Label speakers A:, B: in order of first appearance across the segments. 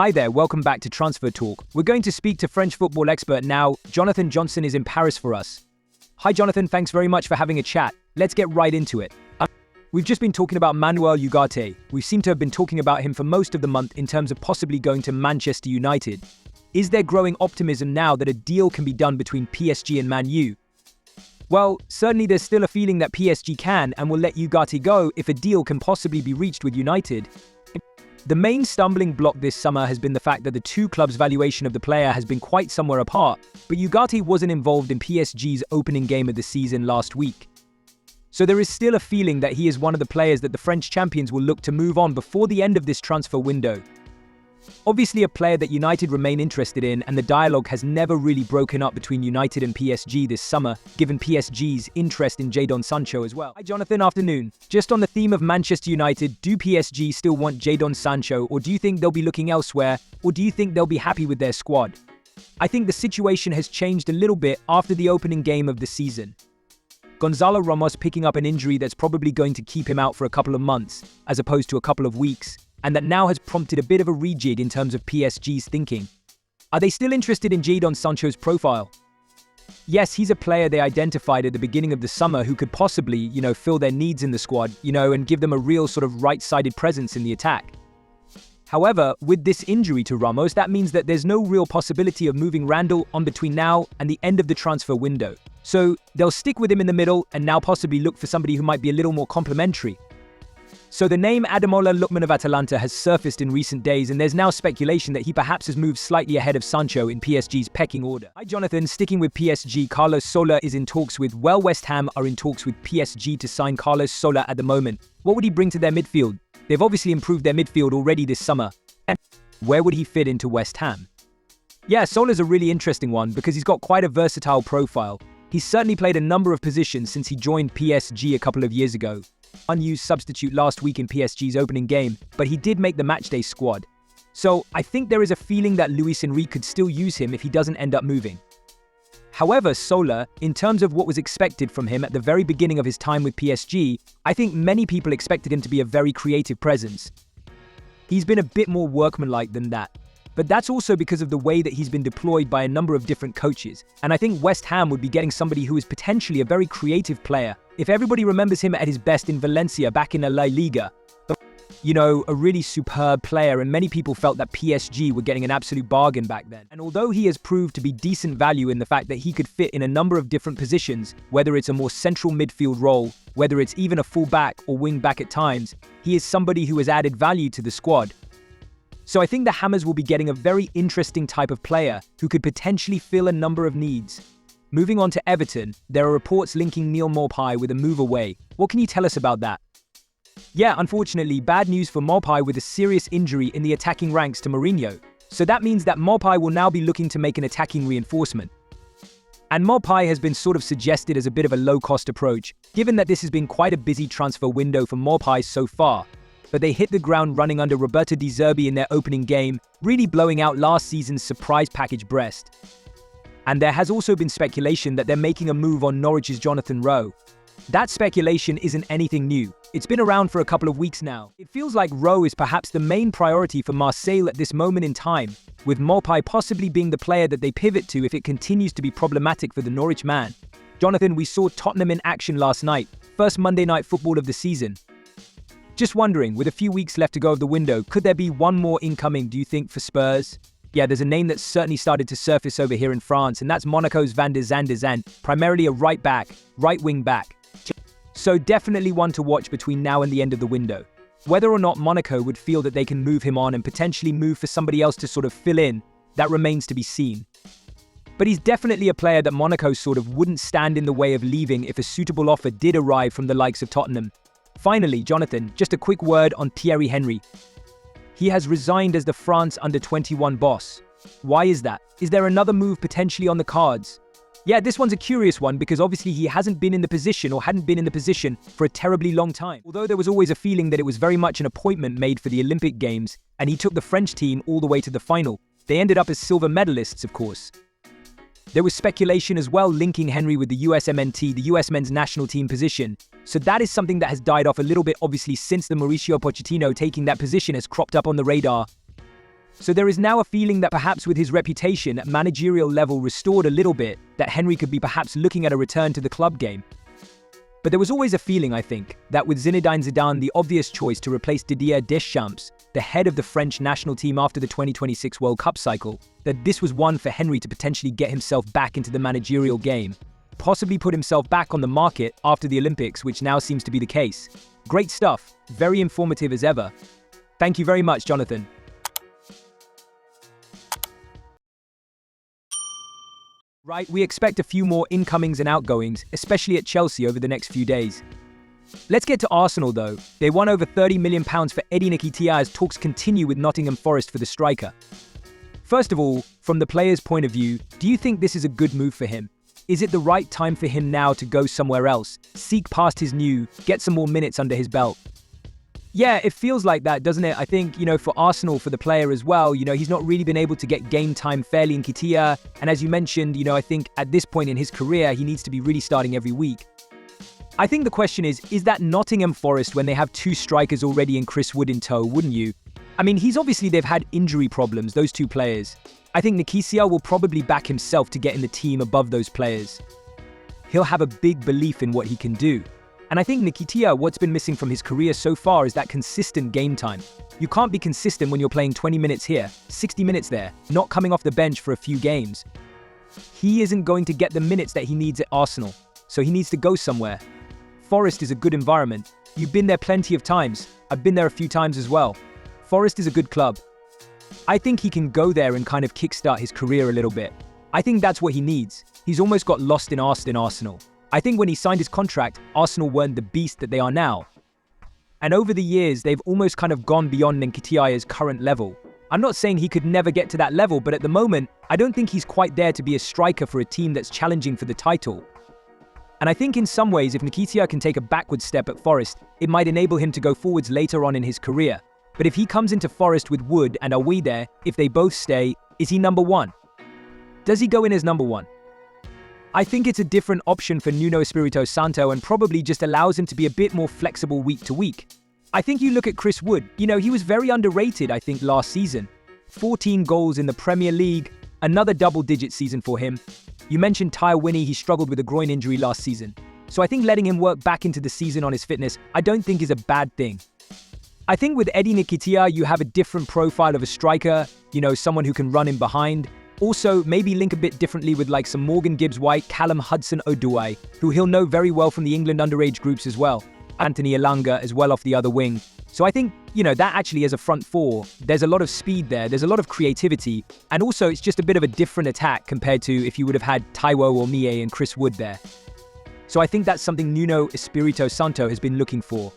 A: Hi there, welcome back to Transfer Talk. We're going to speak to French football expert now. Jonathan Johnson is in Paris for us. Hi Jonathan, thanks very much for having a chat. Let's get right into it. We've just been talking about Manuel Ugarte. We seem to have been talking about him for most of the month in terms of possibly going to Manchester United. Is there growing optimism now that a deal can be done between PSG and Man U? Well, certainly there's still a feeling that PSG can and will let Ugarte go if a deal can possibly be reached with United. The main stumbling block this summer has been the fact that the two clubs' valuation of the player has been quite somewhere apart, but Ugarte wasn't involved in PSG's opening game of the season last week. So there is still a feeling that he is one of the players that the French champions will look to move on before the end of this transfer window. Obviously a player that United remain interested in, and the dialogue has never really broken up between United and PSG this summer, given PSG's interest in Jadon Sancho as well. Hi Jonathan, afternoon. Just on the theme of Manchester United, do PSG still want Jadon Sancho, or do you think they'll be looking elsewhere, or do you think they'll be happy with their squad? I think the situation has changed a little bit after the opening game of the season. Gonzalo Ramos picking up an injury that's probably going to keep him out for a couple of months, as opposed to a couple of weeks, and that now has prompted a bit of a rejig in terms of PSG's thinking. Are they still interested in Jadon Sancho's profile? Yes, he's a player they identified at the beginning of the summer who could possibly, fill their needs in the squad, and give them a real sort of right-sided presence in the attack. However, with this injury to Ramos, that means that there's no real possibility of moving Randall on between now and the end of the transfer window. So they'll stick with him in the middle and now possibly look for somebody who might be a little more complementary. So the name Ademola Lookman of Atalanta has surfaced in recent days, and there's now speculation that he perhaps has moved slightly ahead of Sancho in PSG's pecking order. Hi Jonathan, sticking with PSG, Carlos Soler is in talks with, West Ham are in talks with PSG to sign Carlos Soler at the moment. What would he bring to their midfield? They've obviously improved their midfield already this summer. And where would he fit into West Ham? Yeah, Soler's a really interesting one because he's got quite a versatile profile. He's certainly played a number of positions since he joined PSG a couple of years ago. Unused substitute last week in PSG's opening game, but he did make the matchday squad. So I think there is a feeling that Luis Enrique could still use him if he doesn't end up moving. However, Soler, in terms of what was expected from him at the very beginning of his time with PSG, I think many people expected him to be a very creative presence. He's been a bit more workmanlike than that. But that's also because of the way that he's been deployed by a number of different coaches. And I think West Ham would be getting somebody who is potentially a very creative player. If everybody remembers him at his best in Valencia back in La Liga, a really superb player, and many people felt that PSG were getting an absolute bargain back then. And although he has proved to be decent value in the fact that he could fit in a number of different positions, whether it's a more central midfield role, whether it's even a full-back or wing-back at times, he is somebody who has added value to the squad. So I think the Hammers will be getting a very interesting type of player who could potentially fill a number of needs. Moving on to Everton, there are reports linking Neal Maupay with a move away. What can you tell us about that? Yeah, unfortunately, bad news for Maupay with a serious injury in the attacking ranks to Mourinho. So that means that Maupay will now be looking to make an attacking reinforcement. And Maupay has been sort of suggested as a bit of a low-cost approach, given that this has been quite a busy transfer window for Maupay so far. But they hit the ground running under Roberto De Zerbi in their opening game, really blowing out last season's surprise package Brest. And there has also been speculation that they're making a move on Norwich's Jonathan Rowe. That speculation isn't anything new. It's been around for a couple of weeks now. It feels like Rowe is perhaps the main priority for Marseille at this moment in time, with Maupay possibly being the player that they pivot to if it continues to be problematic for the Norwich man. Jonathan, we saw Tottenham in action last night, first Monday night football of the season. Just wondering, with a few weeks left to go of the window, could there be one more incoming, do you think, for Spurs? Yeah, there's a name that's certainly started to surface over here in France, and that's Monaco's Van der Zandt, primarily a right wing back. So definitely one to watch between now and the end of the window. Whether or not Monaco would feel that they can move him on and potentially move for somebody else to sort of fill in, that remains to be seen. But he's definitely a player that Monaco sort of wouldn't stand in the way of leaving if a suitable offer did arrive from the likes of Tottenham. Finally, Jonathan, just a quick word on Thierry Henry. He has resigned as the France under-21 boss. Why is that? Is there another move potentially on the cards? Yeah, this one's a curious one because obviously he hasn't been in the position or hadn't been in the position for a terribly long time. Although there was always a feeling that it was very much an appointment made for the Olympic Games, and he took the French team all the way to the final. They ended up as silver medalists, of course. There was speculation as well linking Henry with the USMNT, the US men's national team position. So that is something that has died off a little bit, obviously, since the Mauricio Pochettino taking that position has cropped up on the radar. So there is now a feeling that perhaps with his reputation at managerial level restored a little bit, that Henry could be perhaps looking at a return to the club game. But there was always a feeling, I think, that with Zinedine Zidane the obvious choice to replace Didier Deschamps, the head of the French national team after the 2026 World Cup cycle, that this was one for Henry to potentially get himself back into the managerial game, possibly put himself back on the market after the Olympics, which now seems to be the case. Great stuff, very informative as ever. Thank you very much, Jonathan. Right, we expect a few more incomings and outgoings, especially at Chelsea over the next few days. Let's get to Arsenal though. They won over £30 million for Eddie Nketiah as talks continue with Nottingham Forest for the striker. First of all, from the player's point of view, do you think this is a good move for him? Is it the right time for him now to go somewhere else, seek past his new, get some more minutes under his belt? Yeah, it feels like that, doesn't it? I think, for Arsenal, for the player as well, he's not really been able to get game time fairly in Nketiah. And as you mentioned, I think at this point in his career, he needs to be really starting every week. I think the question is that Nottingham Forest when they have two strikers already in Chris Wood in tow, wouldn't you? I mean, they've had injury problems, those two players. I think Nketiah will probably back himself to get in the team above those players. He'll have a big belief in what he can do. And I think Nketiah, what's been missing from his career so far is that consistent game time. You can't be consistent when you're playing 20 minutes here, 60 minutes there, not coming off the bench for a few games. He isn't going to get the minutes that he needs at Arsenal, so he needs to go somewhere. Forest is a good environment. You've been there plenty of times. I've been there a few times as well. Forest is a good club. I think he can go there and kind of kickstart his career a little bit. I think that's what he needs. He's almost got lost in Arsenal. I think when he signed his contract, Arsenal weren't the beast that they are now. And over the years, they've almost kind of gone beyond Nketiah's current level. I'm not saying he could never get to that level, but at the moment, I don't think he's quite there to be a striker for a team that's challenging for the title. And I think in some ways, if Nketiah can take a backward step at Forest, it might enable him to go forwards later on in his career. But if he comes into Forest with Wood and are we there, if they both stay, is he number one? Does he go in as number one? I think it's a different option for Nuno Espirito Santo and probably just allows him to be a bit more flexible week to week. I think you look at Chris Wood, he was very underrated, I think, last season. 14 goals in the Premier League, another double-digit season for him. You mentioned Ty Winnie, he struggled with a groin injury last season. So I think letting him work back into the season on his fitness, I don't think is a bad thing. I think with Eddie Nketiah, you have a different profile of a striker, someone who can run in behind. Also, maybe link a bit differently with like some Morgan Gibbs-White, Callum Hudson-Odoi, who he'll know very well from the England underage groups as well. Anthony Elanga as well off the other wing. So I think, that actually as a front four, there's a lot of speed there, there's a lot of creativity, and also it's just a bit of a different attack compared to if you would have had Taiwo or Mie and Chris Wood there. So I think that's something Nuno Espirito Santo has been looking for.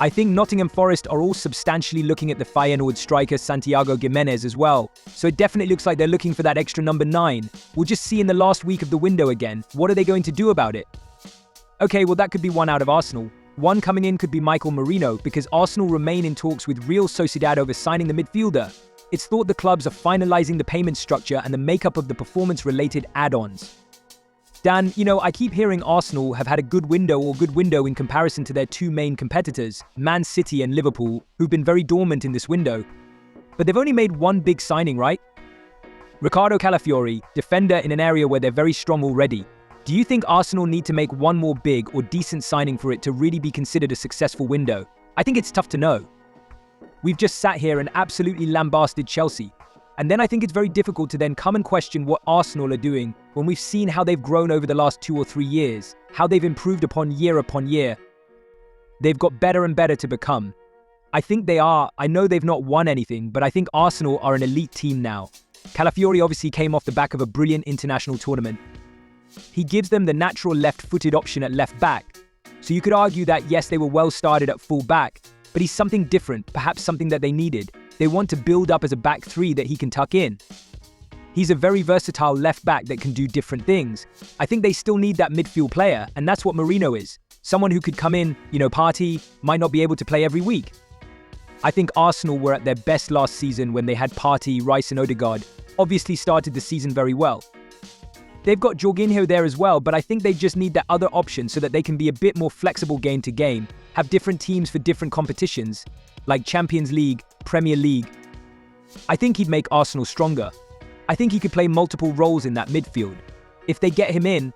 A: I think Nottingham Forest are all substantially looking at the Feyenoord striker Santiago Gimenez as well. So it definitely looks like they're looking for that extra number 9. We'll just see in the last week of the window again. What are they going to do about it? Okay, well that could be one out of Arsenal. One coming in could be Mikel Merino because Arsenal remain in talks with Real Sociedad over signing the midfielder. It's thought the clubs are finalizing the payment structure and the makeup of the performance-related add-ons. Dan, I keep hearing Arsenal have had a good window in comparison to their two main competitors, Man City and Liverpool, who've been very dormant in this window. But they've only made one big signing, right? Ricardo Calafiori, defender in an area where they're very strong already. Do you think Arsenal need to make one more big or decent signing for it to really be considered a successful window? I think it's tough to know. We've just sat here and absolutely lambasted Chelsea. And then I think it's very difficult to then come and question what Arsenal are doing when we've seen how they've grown over the last 2 or 3 years, how they've improved upon year. They've got better and better to become. I think they are. I know they've not won anything, but I think Arsenal are an elite team now. Calafiori obviously came off the back of a brilliant international tournament. He gives them the natural left-footed option at left back. So you could argue that yes, they were well started at full back, but he's something different, perhaps something that they needed. They want to build up as a back three that he can tuck in. He's a very versatile left back that can do different things. I think they still need that midfield player, and that's what Merino is. Someone who could come in, Partey, might not be able to play every week. I think Arsenal were at their best last season when they had Partey, Rice and Odegaard. Obviously started the season very well. They've got Jorginho there as well, but I think they just need that other option so that they can be a bit more flexible game to game, have different teams for different competitions, like Champions League, Premier League. I think he'd make Arsenal stronger. I think he could play multiple roles in that midfield. If they get him in,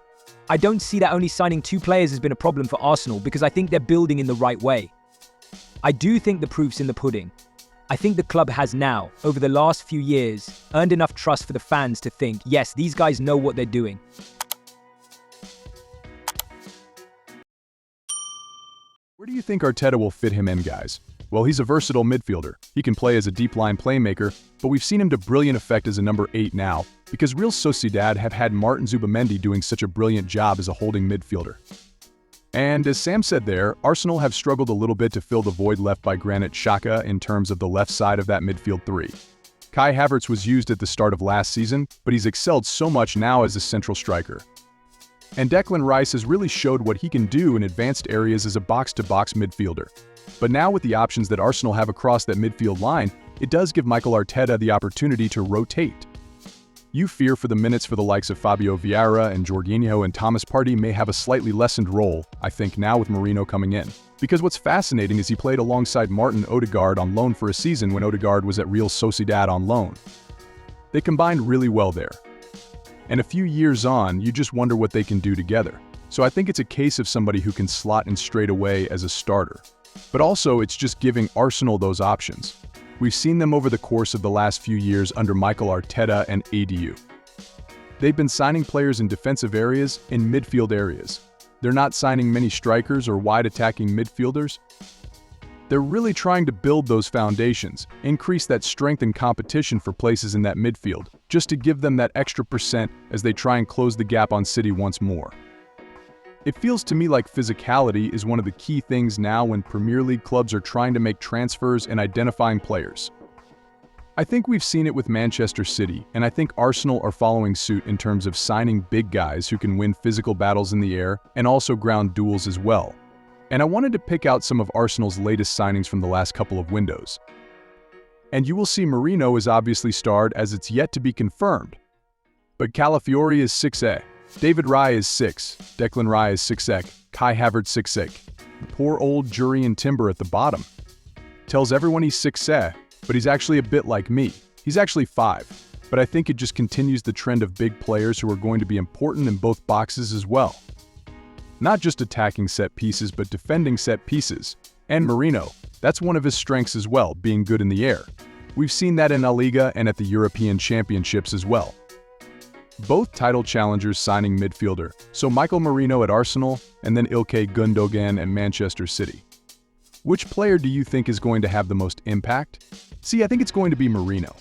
A: I don't see that only signing 2 players has been a problem for Arsenal because I think they're building in the right way. I do think the proof's in the pudding. I think the club has now, over the last few years, earned enough trust for the fans to think, yes, these guys know what they're doing.
B: Where do you think Arteta will fit him in, guys? Well, he's a versatile midfielder. He can play as a deep-line playmaker, but we've seen him to brilliant effect as a number 8 now, because Real Sociedad have had Martin Zubimendi doing such a brilliant job as a holding midfielder. And as Sam said there, Arsenal have struggled a little bit to fill the void left by Granit Xhaka in terms of the left side of that midfield 3. Kai Havertz was used at the start of last season, but he's excelled so much now as a central striker. And Declan Rice has really showed what he can do in advanced areas as a box-to-box midfielder. But now with the options that Arsenal have across that midfield line, it does give Mikel Arteta the opportunity to rotate. You fear for the minutes for the likes of Fabio Vieira and Jorginho and Thomas Partey may have a slightly lessened role, I think, now with Merino coming in. Because what's fascinating is he played alongside Martin Odegaard on loan for a season when Odegaard was at Real Sociedad on loan. They combined really well there. And a few years on, you just wonder what they can do together. So I think it's a case of somebody who can slot in straight away as a starter. But also, it's just giving Arsenal those options. We've seen them over the course of the last few years under Mikel Arteta and ADU. They've been signing players in defensive areas and midfield areas. They're not signing many strikers or wide attacking midfielders. They're really trying to build those foundations, increase that strength and competition for places in that midfield, just to give them that extra percent as they try and close the gap on City once more. It feels to me like physicality is one of the key things now when Premier League clubs are trying to make transfers and identifying players. I think we've seen it with Manchester City, and I think Arsenal are following suit in terms of signing big guys who can win physical battles in the air and also ground duels as well. And I wanted to pick out some of Arsenal's latest signings from the last couple of windows. And you will see Merino is obviously starred as it's yet to be confirmed. But Calafiori is 6A. David Raya is 6, Declan Rice is 6ek, Kai Havertz 6ek. Poor old Jurrien Timber at the bottom. Tells everyone he's 6 but he's actually a bit like me. He's actually 5, but I think it just continues the trend of big players who are going to be important in both boxes as well. Not just attacking set pieces, but defending set pieces. And Merino, that's one of his strengths as well, being good in the air. We've seen that in La Liga and at the European Championships as well. Both title challengers signing midfielder, so Mikel Merino at Arsenal and then Ilkay Gundogan at Manchester City. Which player do you think is going to have the most impact? See, I think it's going to be Merino.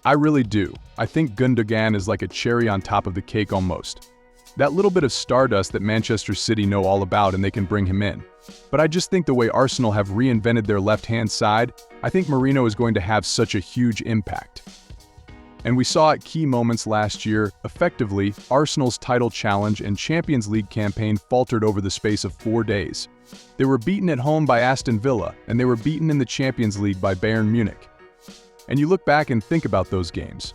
B: I really do. I think Gundogan is like a cherry on top of the cake almost. That little bit of stardust that Manchester City know all about and they can bring him in. But I just think the way Arsenal have reinvented their left-hand side, I think Merino is going to have such a huge impact. And we saw at key moments last year, effectively, Arsenal's title challenge and Champions League campaign faltered over the space of 4 days. They were beaten at home by Aston Villa, and they were beaten in the Champions League by Bayern Munich. And you look back and think about those games.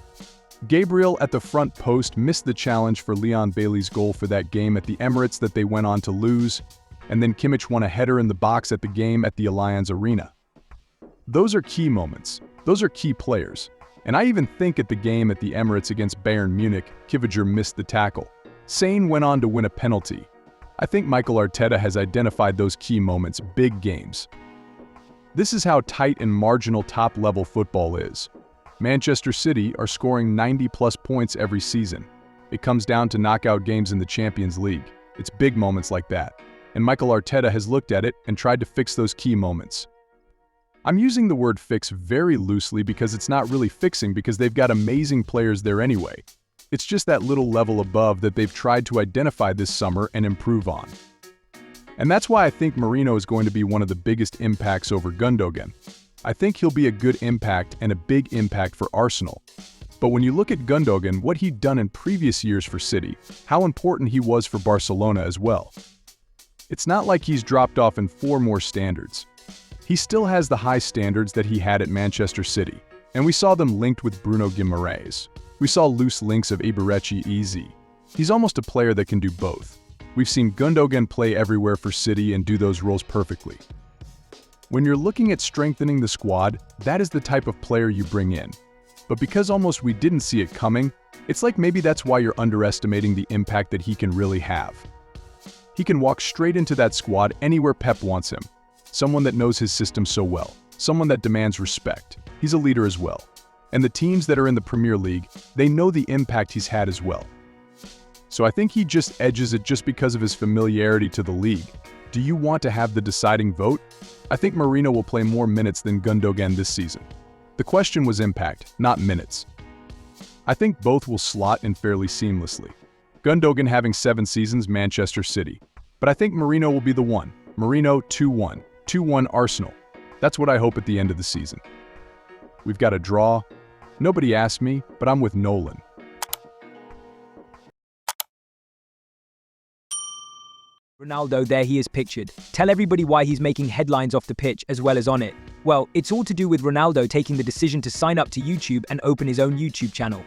B: Gabriel at the front post missed the challenge for Leon Bailey's goal for that game at the Emirates that they went on to lose, and then Kimmich won a header in the box at the game at the Allianz Arena. Those are key moments. Those are key players. And I even think at the game at the Emirates against Bayern Munich, Kiviger missed the tackle. Sane went on to win a penalty. I think Mikel Arteta has identified those key moments, big games. This is how tight and marginal top-level football is. Manchester City are scoring 90-plus points every season. It comes down to knockout games in the Champions League. It's big moments like that. And Mikel Arteta has looked at it and tried to fix those key moments. I'm using the word fix very loosely because it's not really fixing because they've got amazing players there anyway. It's just that little level above that they've tried to identify this summer and improve on. And that's why I think Merino is going to be one of the biggest impacts over Gundogan. I think he'll be a good impact and a big impact for Arsenal. But when you look at Gundogan, what he'd done in previous years for City, how important he was for Barcelona as well. It's not like he's dropped off in 4 more standards. He still has the high standards that he had at Manchester City, and we saw them linked with Bruno Guimaraes. We saw loose links of Ibarrechi Eze. He's almost a player that can do both. We've seen Gundogan play everywhere for City and do those roles perfectly. When you're looking at strengthening the squad, that is the type of player you bring in. But because almost we didn't see it coming, it's like maybe that's why you're underestimating the impact that he can really have. He can walk straight into that squad anywhere Pep wants him. Someone that knows his system so well. Someone that demands respect. He's a leader as well. And the teams that are in the Premier League, they know the impact he's had as well. So I think he just edges it just because of his familiarity to the league. Do you want to have the deciding vote? I think Merino will play more minutes than Gundogan this season. The question was impact, not minutes. I think both will slot in fairly seamlessly. Gundogan having 7 seasons, Manchester City. But I think Merino will be the one. Merino 2-1. 2-1 Arsenal. That's what I hope at the end of the season. We've got a draw. Nobody asked me, but I'm with Nolan.
A: Ronaldo, there he is pictured. Tell everybody why he's making headlines off the pitch as well as on it. Well, it's all to do with Ronaldo taking the decision to sign up to YouTube and open his own YouTube channel.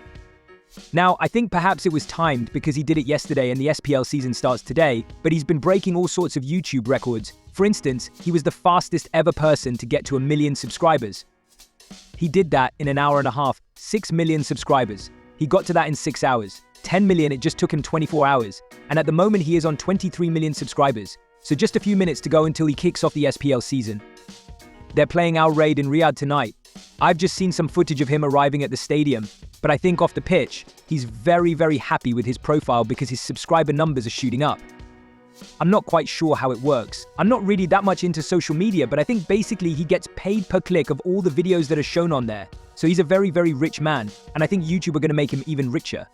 A: Now, I think perhaps it was timed because he did it yesterday and the SPL season starts today, but he's been breaking all sorts of YouTube records. For instance, he was the fastest ever person to get to 1 million subscribers. He did that in an hour and a half, 6 million subscribers. He got to that in 6 hours. 10 million, it just took him 24 hours. And at the moment he is on 23 million subscribers. So just a few minutes to go until he kicks off the SPL season. They're playing Al Raid in Riyadh tonight. I've just seen some footage of him arriving at the stadium, but I think off the pitch, he's very, very happy with his profile because his subscriber numbers are shooting up. I'm not quite sure how it works. I'm not really that much into social media, but I think basically he gets paid per click of all the videos that are shown on there. So he's a very, very rich man, and I think YouTube are going to make him even richer.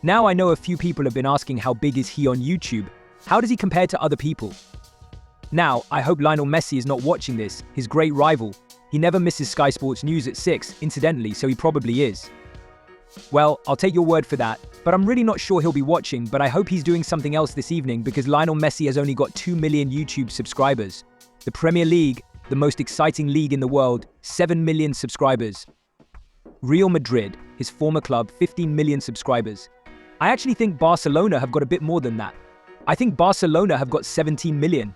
A: Now I know a few people have been asking how big is he on YouTube? How does he compare to other people? Now, I hope Lionel Messi is not watching this, his great rival. He never misses Sky Sports News at 6, incidentally, so he probably is. Well, I'll take your word for that, but I'm really not sure he'll be watching, but I hope he's doing something else this evening because Lionel Messi has only got 2 million YouTube subscribers. The Premier League, the most exciting league in the world, 7 million subscribers. Real Madrid, his former club, 15 million subscribers. I actually think Barcelona have got a bit more than that. I think Barcelona have got 17 million.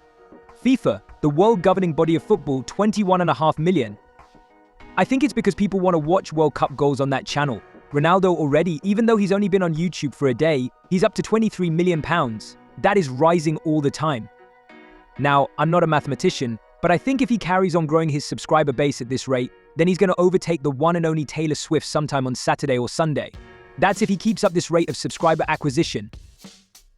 A: FIFA, the world governing body of football, 21.5 million. I think it's because people want to watch World Cup goals on that channel. Ronaldo already, even though he's only been on YouTube for a day, he's up to £23 million. That is rising all the time. Now, I'm not a mathematician, but I think if he carries on growing his subscriber base at this rate, then he's going to overtake the one and only Taylor Swift sometime on Saturday or Sunday. That's if he keeps up this rate of subscriber acquisition.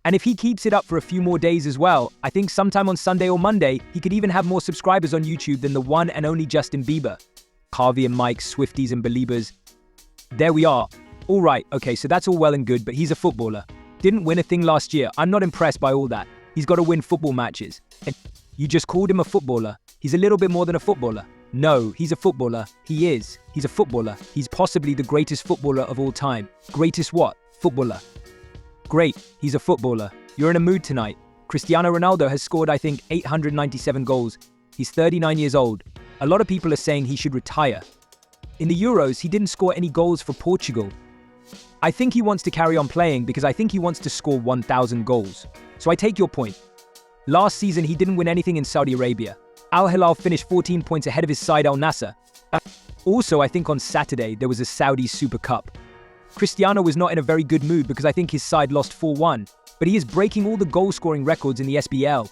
A: And if he keeps it up for a few more days as well, I think sometime on Sunday or Monday, he could even have more subscribers on YouTube than the one and only Justin Bieber. Harvey and Mike, Swifties and Beliebers. There we are. All right, okay, so that's all well and good, but he's a footballer. Didn't win a thing last year. I'm not impressed by all that. He's got to win football matches. And you just called him a footballer. He's a little bit more than a footballer. No, he's a footballer. He is. He's a footballer. He's possibly the greatest footballer of all time. Greatest what? Footballer. Great, he's a footballer. You're in a mood tonight. Cristiano Ronaldo has scored, I think, 897 goals. He's 39 years old. A lot of people are saying he should retire. In the Euros, he didn't score any goals for Portugal. I think he wants to carry on playing because I think he wants to score 1,000 goals. So I take your point. Last season, he didn't win anything in Saudi Arabia. Al Hilal finished 14 points ahead of his side Al Nassr. Also, I think on Saturday, there was a Saudi Super Cup. Cristiano was not in a very good mood because I think his side lost 4-1, but he is breaking all the goal-scoring records in the SBL.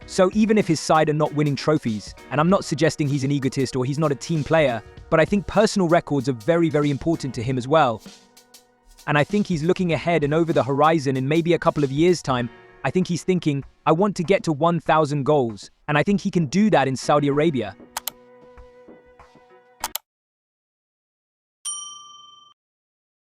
A: So even if his side are not winning trophies, and I'm not suggesting he's an egotist or he's not a team player, but I think personal records are very, very important to him as well. And I think he's looking ahead and over the horizon in maybe a couple of years' time. I think he's thinking, I want to get to 1,000 goals, and I think he can do that in Saudi Arabia.